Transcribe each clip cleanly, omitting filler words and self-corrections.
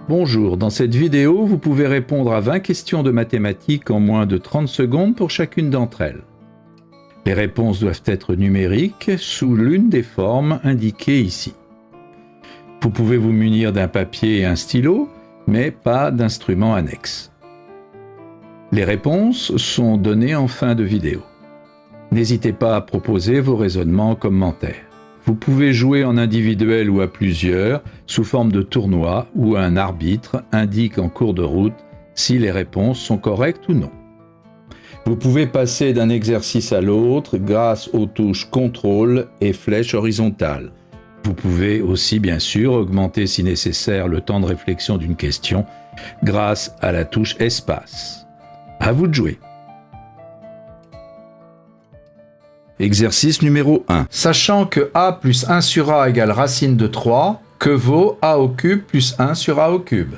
Bonjour, dans cette vidéo, vous pouvez répondre à 20 questions de mathématiques en moins de 30 secondes pour chacune d'entre elles. Les réponses doivent être numériques sous l'une des formes indiquées ici. Vous pouvez vous munir d'un papier et un stylo, mais pas d'instrument annexe. Les réponses sont données en fin de vidéo. N'hésitez pas à proposer vos raisonnements en commentaire. Vous pouvez jouer en individuel ou à plusieurs, sous forme de tournoi où un arbitre indique en cours de route si les réponses sont correctes ou non. Vous pouvez passer d'un exercice à l'autre grâce aux touches contrôle et flèche horizontale. Vous pouvez aussi bien sûr augmenter si nécessaire le temps de réflexion d'une question grâce à la touche espace. À vous de jouer. Exercice numéro 1. Sachant que a plus 1 sur a égale racine de 3, que vaut a au cube plus 1 sur a au cube?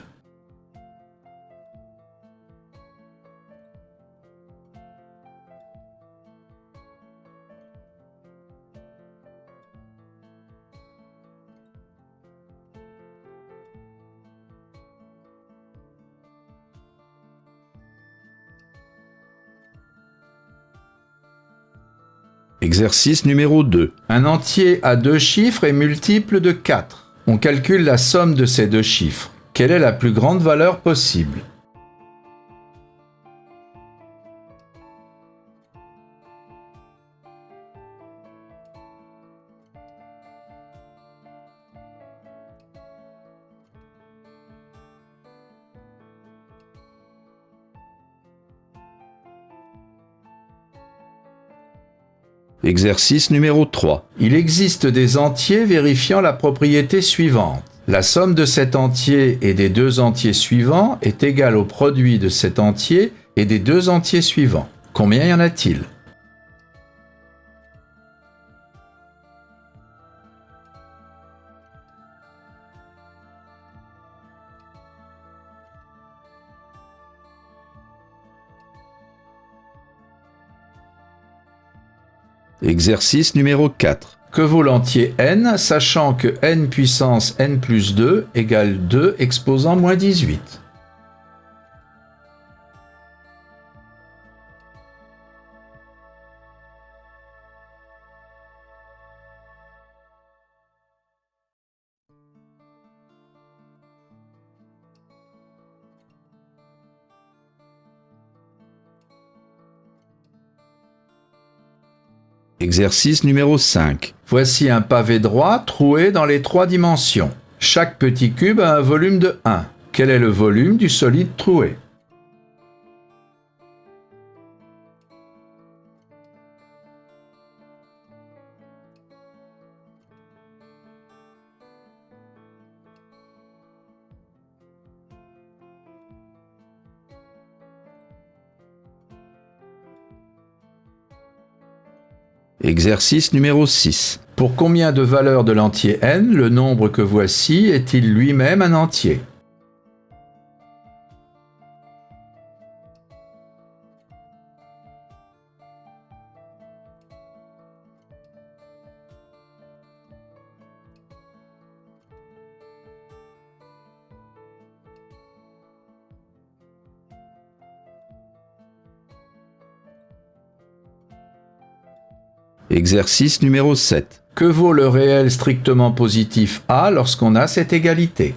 Exercice numéro 2. Un entier à deux chiffres est multiple de 4. On calcule la somme de ces deux chiffres. Quelle est la plus grande valeur possible? Exercice numéro 3. Il existe des entiers vérifiant la propriété suivante. La somme de cet entier et des deux entiers suivants est égale au produit de cet entier et des deux entiers suivants. Combien y en a-t-il? Exercice numéro 4. Que vaut l'entier n, sachant que n puissance n plus 2 égale 2 exposant moins 18? Exercice numéro 5. Voici un pavé droit troué dans les trois dimensions. Chaque petit cube a un volume de 1. Quel est le volume du solide troué? Exercice numéro 6. Pour combien de valeurs de l'entier n, le nombre que voici est-il lui-même un entier? Exercice numéro 7. Que vaut le réel strictement positif a lorsqu'on a cette égalité?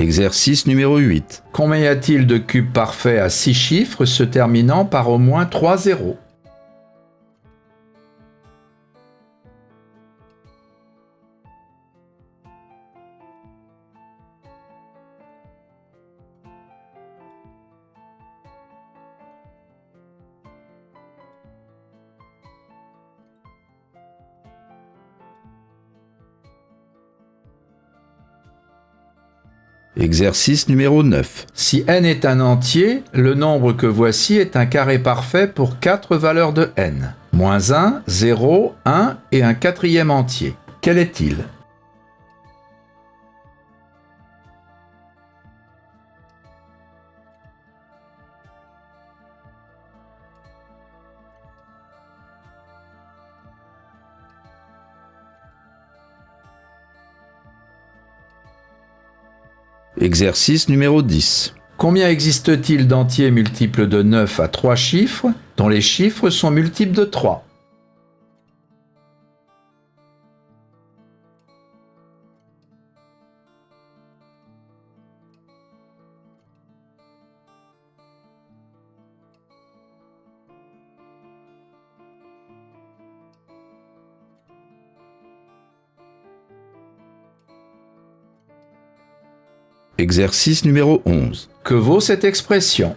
Exercice numéro 8. Combien y a-t-il de cubes parfaits à 6 chiffres se terminant par au moins 3 zéros? Exercice numéro 9. Si n est un entier, le nombre que voici est un carré parfait pour 4 valeurs de n. Moins 1, 0, 1 et un quatrième entier. Quel est-il? Exercice numéro 10. Combien existe-t-il d'entiers multiples de 9 à 3 chiffres, dont les chiffres sont multiples de 3? Exercice numéro 11. Que vaut cette expression?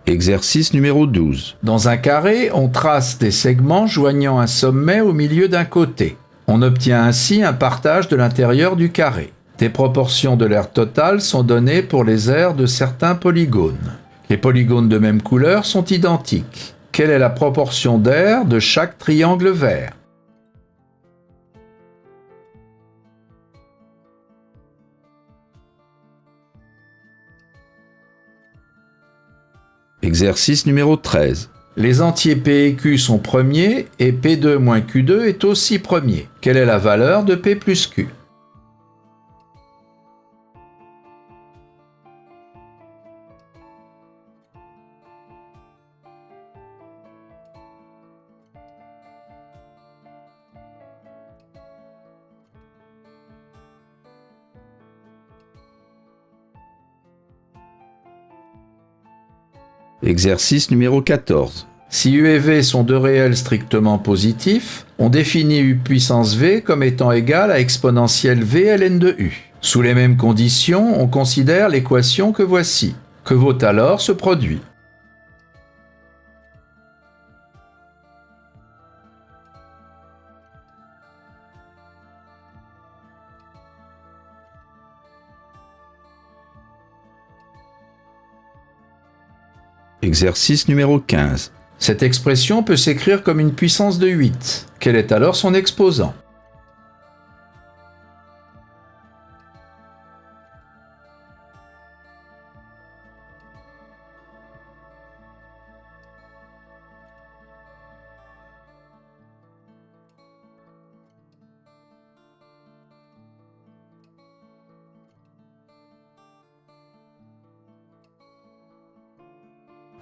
Exercice numéro 12. Dans un carré, on trace des segments joignant un sommet au milieu d'un côté. On obtient ainsi un partage de l'intérieur du carré. Des proportions de l'aire totale sont données pour les aires de certains polygones. Les polygones de même couleur sont identiques. Quelle est la proportion d'aires de chaque triangle vert? Exercice numéro 13. Les entiers P et Q sont premiers et P2 moins Q2 est aussi premier. Quelle est la valeur de P plus Q? Exercice numéro 14. Si U et V sont deux réels strictement positifs, on définit U puissance V comme étant égal à exponentielle V ln de U. Sous les mêmes conditions, on considère l'équation que voici. Que vaut alors ce produit? Exercice numéro 15. Cette expression peut s'écrire comme une puissance de 8. Quel est alors son exposant?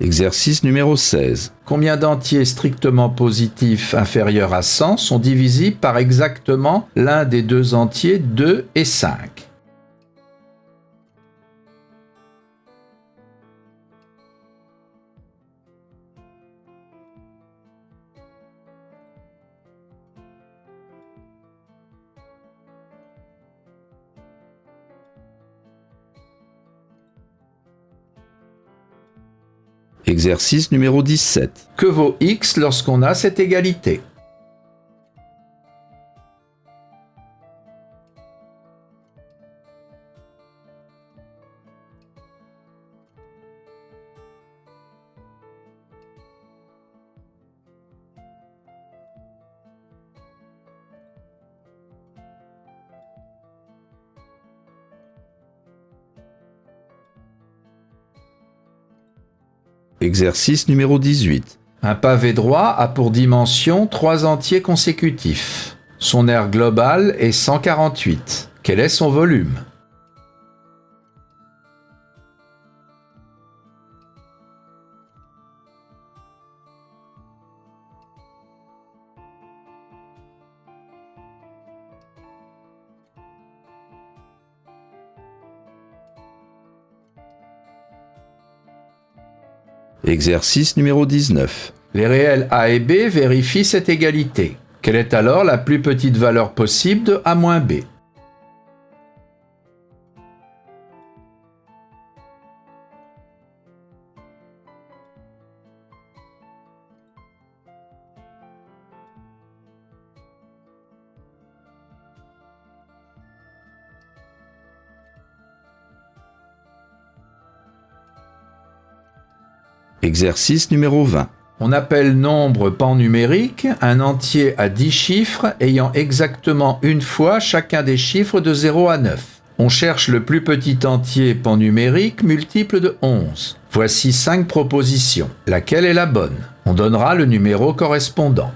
Exercice numéro 16. Combien d'entiers strictement positifs inférieurs à 100 sont divisibles par exactement l'un des deux entiers 2 et 5? Exercice numéro 17. Que vaut x lorsqu'on a cette égalité? Exercice numéro 18. Un pavé droit a pour dimension 3 entiers consécutifs. Son aire globale est 148. Quel est son volume? Exercice numéro 19. Les réels a et b vérifient cette égalité. Quelle est alors la plus petite valeur possible de a moins b? Exercice numéro 20. On appelle nombre pannumérique un entier à 10 chiffres ayant exactement une fois chacun des chiffres de 0 à 9. On cherche le plus petit entier pannumérique multiple de 11. Voici 5 propositions. Laquelle est la bonne? On donnera le numéro correspondant.